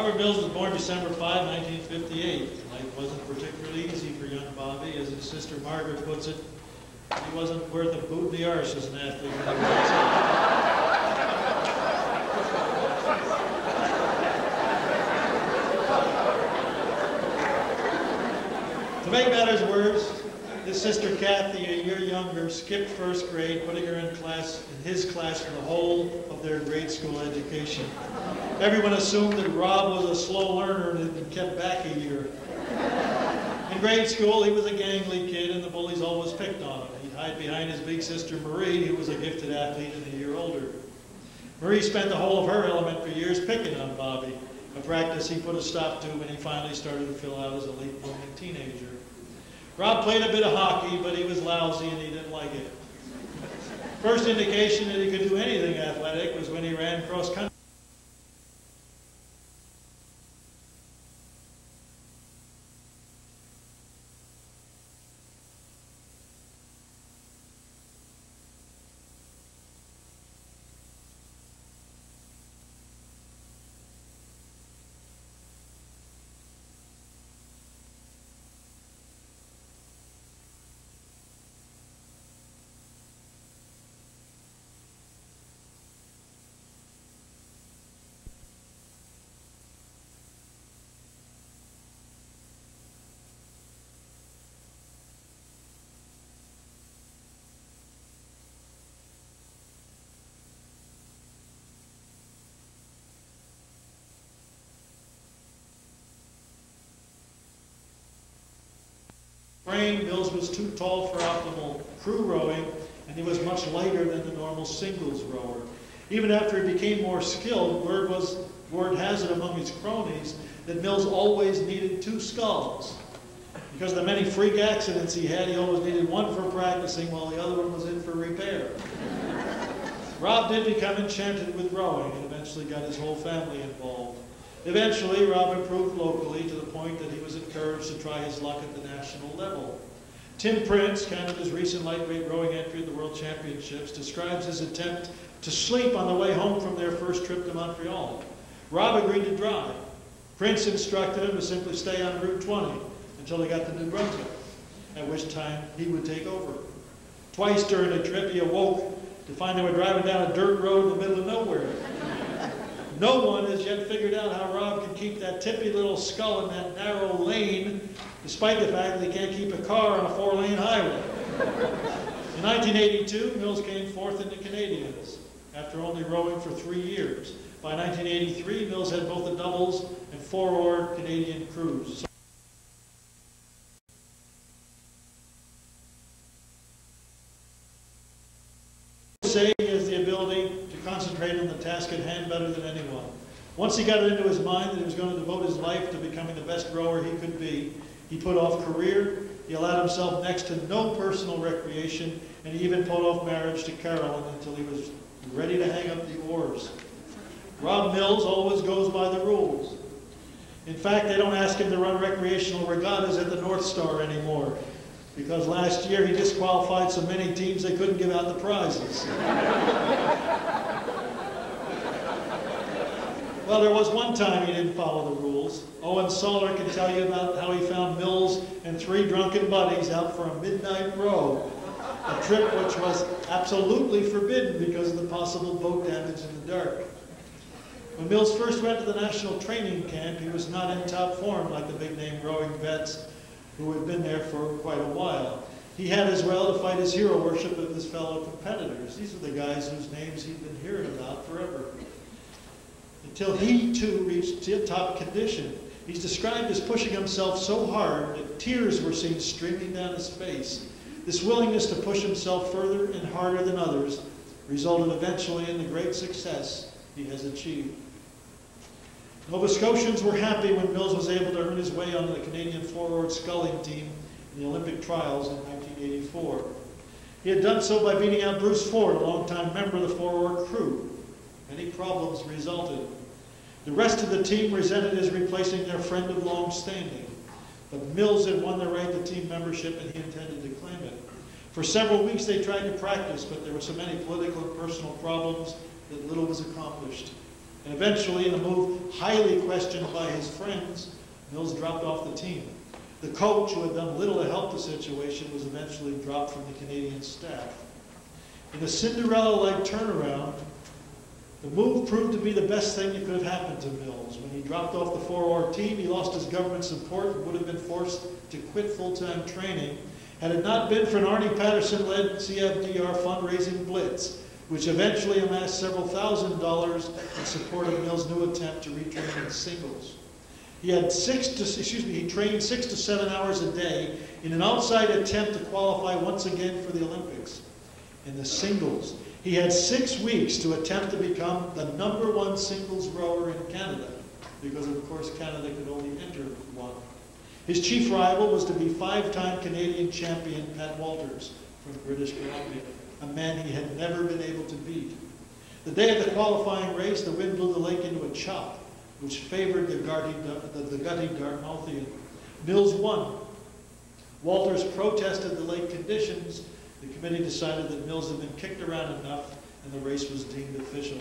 Robert Mills was born December 5, 1958. Life wasn't particularly easy for young Bobby. As his sister Margaret puts it, he wasn't worth a boot in the arse as an athlete. To make matters worse, his sister Kathy, a year younger, skipped first grade, putting her in his class for the whole of their grade school education. Everyone assumed that Rob was a slow learner and had been kept back a year. In grade school, he was a gangly kid, and the bullies always picked on him. He'd hide behind his big sister Marie, who was a gifted athlete and a year older. Marie spent the whole of her elementary years picking on Bobby, a practice he put a stop to when he finally started to fill out as a late-blooming teenager. Rob played a bit of hockey, but he was lousy and he didn't like it. First indication that he could do anything athletic was when he ran cross country. Mills was too tall for optimal crew rowing, and he was much lighter than the normal singles rower. Even after he became more skilled, word has it among his cronies that Mills always needed 2 sculls. Because of the many freak accidents he had, he always needed one for practicing while the other one was in for repair. Rob did become enchanted with rowing and eventually got his whole family involved. Eventually, Rob improved locally to the point that he was encouraged to try his luck at the national level. Tim Prince, Canada's recent lightweight rowing entry at the World Championships, describes his attempt to sleep on the way home from their first trip to Montreal. Rob agreed to drive. Prince instructed him to simply stay on Route 20 until they got to New Brunswick, at which time he would take over. Twice during the trip, he awoke to find they were driving down a dirt road in the middle of nowhere. No one has yet figured out how Rob can keep that tippy little scull in that narrow lane, despite the fact that he can't keep a car on a 4-lane highway. In 1982, Mills came 4th in the Canadians, after only rowing for 3 years. By 1983, Mills had both the doubles and four-oared Canadian crews. Say he has the ability to concentrate on the task at hand better than anyone. Once he got it into his mind that he was going to devote his life to becoming the best rower he could be, he put off career, he allowed himself next to no personal recreation, and he even put off marriage to Carolyn until he was ready to hang up the oars. Rob Mills always goes by the rules. In fact, they don't ask him to run recreational regattas at the North Star anymore, because last year he disqualified so many teams they couldn't give out the prizes. Well, there was one time he didn't follow the rules. Owen Soller can tell you about how he found Mills and 3 drunken buddies out for a midnight row, a trip which was absolutely forbidden because of the possible boat damage in the dark. When Mills first went to the national training camp, he was not in top form like the big-name rowing vets who had been there for quite a while. He had as well to fight his hero worship of his fellow competitors. These are the guys whose names he'd been hearing about forever. Until he too reached top condition. He's described as pushing himself so hard that tears were seen streaming down his face. This willingness to push himself further and harder than others resulted eventually in the great success he has achieved. Nova Scotians were happy when Mills was able to earn his way onto the Canadian four-oared sculling team in the Olympic trials in 1984. He had done so by beating out Bruce Ford, a longtime member of the four-oared crew. Many problems resulted. The rest of the team resented his replacing their friend of long standing, but Mills had won the right to team membership and he intended to claim it. For several weeks they tried to practice, but there were so many political and personal problems that little was accomplished. And eventually, in a move highly questioned by his friends, Mills dropped off the team. The coach, who had done little to help the situation, was eventually dropped from the Canadian staff. In a Cinderella-like turnaround, the move proved to be the best thing that could have happened to Mills. When he dropped off the four-oared team, he lost his government support and would have been forced to quit full-time training had it not been for an Arnie Patterson-led CFDR fundraising blitz, which eventually amassed several $1,000s in support of Mills' new attempt to retrain in singles. He trained 6 to 7 hours a day in an outside attempt to qualify once again for the Olympics. In the singles, he had 6 weeks to attempt to become the #1 singles rower in Canada, because of course Canada could only enter one. His chief rival was to be 5-time Canadian champion Pat Walters from British Columbia, a man he had never been able to beat. The day of the qualifying race, the wind blew the lake into a chop, which favored the gutty Dartmouthian. Mills won. Walters protested the lake conditions. The committee decided that Mills had been kicked around enough, and the race was deemed official.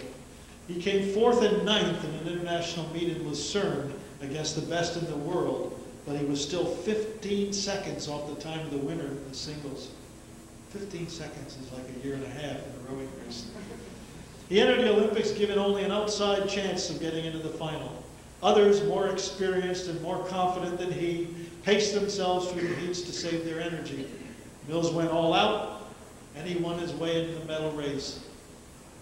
He came 4th and 9th in an international meet in Lucerne against the best in the world, but he was still 15 seconds off the time of the winner in the singles. 15 seconds is like a year and a half in a rowing race. He entered the Olympics given only an outside chance of getting into the final. Others, more experienced and more confident than he, paced themselves through the heats to save their energy. Mills went all out, and he won his way into the medal race.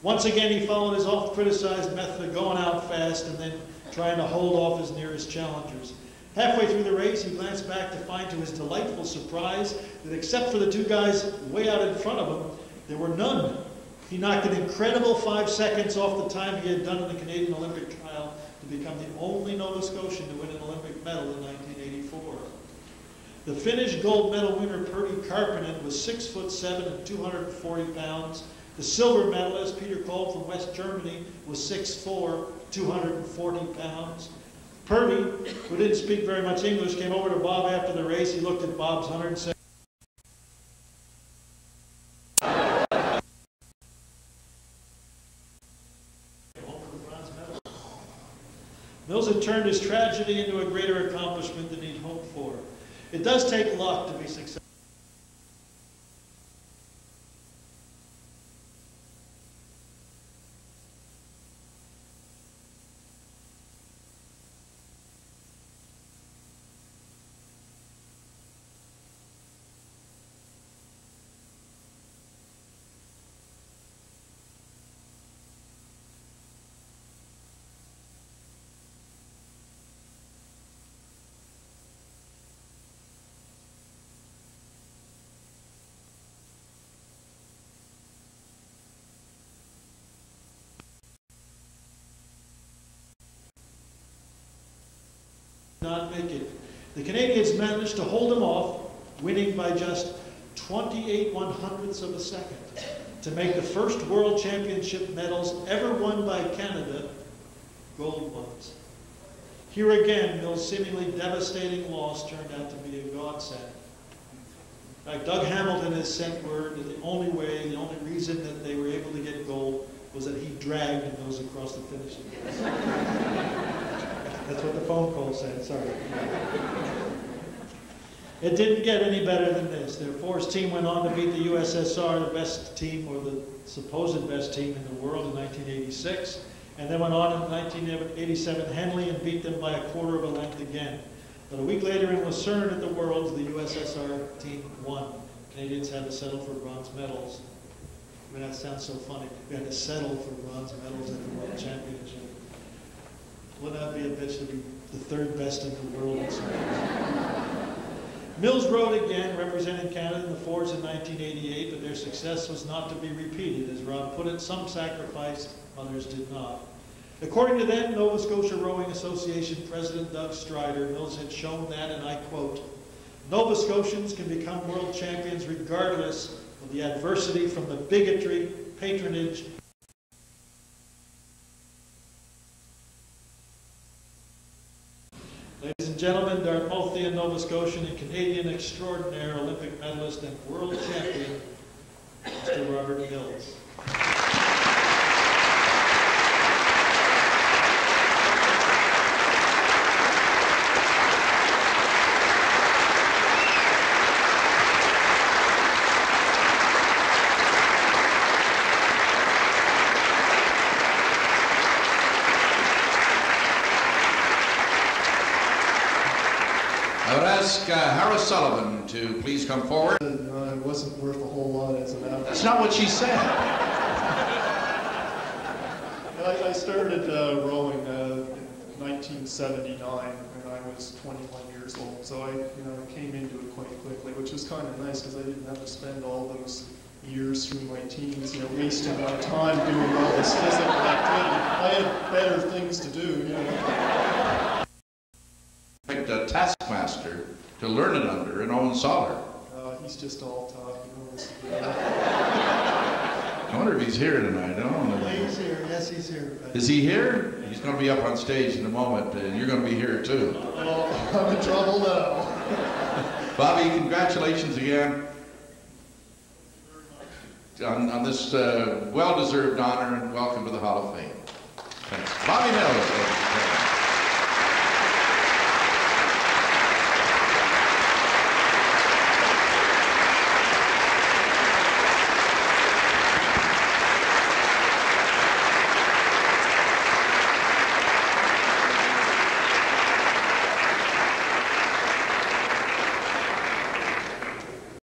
Once again, he followed his oft-criticized method of going out fast and then trying to hold off his nearest challengers. Halfway through the race, he glanced back to find to his delightful surprise that except for the 2 guys way out in front of him, there were none. He knocked an incredible 5 seconds off the time he had done in the Canadian Olympic trial to become the only Nova Scotian to win an Olympic medal in 1984. The Finnish gold medal winner Pertti Karppinen was 6'7" and 240 pounds. The silver medalist Peter Kolbe from West Germany was 6'4", 240 pounds. Pertti, who didn't speak very much English, came over to Bob after the race. He looked at Bob's 107. Mills had turned his tragedy into a greater accomplishment than he'd hoped for. It does take luck to be successful. Not make it. The Canadians managed to hold him off, winning by just 28 1/100ths of a second, to make the first World Championship medals ever won by Canada gold ones. Here again, Mills' seemingly devastating loss turned out to be a godsend. In fact, Doug Hamilton has sent word that the only reason that they were able to get gold was that he dragged Mills across the finish line. That's what the phone call said, sorry. It didn't get any better than this. Their force team went on to beat the USSR, the best team, or the supposed best team in the world, in 1986. And then went on in 1987 Henley and beat them by a quarter of a length again. But a week later in Lucerne at the Worlds, the USSR team won. Canadians had to settle for bronze medals. I mean, that sounds so funny. We had to settle for bronze medals at the World Championship. Wouldn't that be a bitch to be the 3rd best in the world? Mills rowed again, representing Canada in the fours in 1988, but their success was not to be repeated. As Rob put it, some sacrificed, others did not. According to then Nova Scotia Rowing Association President Doug Strider, Mills had shown that, and I quote, "Nova Scotians can become world champions regardless of the adversity from the bigotry, patronage, Ladies and gentlemen, Dartmouthian, Nova Scotian, and Canadian extraordinaire Olympic medalist and world champion, Mr. Robert Mills." ask Harris Sullivan to please come forward. It wasn't worth a whole lot as an athlete. That's not what she said. I started rowing in 1979 when I was 21 years old, so I came into it quite quickly, which was kind of nice because I didn't have to spend all those years through my teens, wasting my time doing all this physical activity. I had better things to do, Picked a taskmaster to learn it under, and Owen Soller. He's just all talk, I wonder if he's here tonight. I don't know. He's here. Yes, he's here. Is he here? He's going to be up on stage in a moment, and you're going to be here too. Oh, I'm in trouble now. Bobby, congratulations again on this well-deserved honor, and welcome to the Hall of Fame. Thanks. Bobby Miller.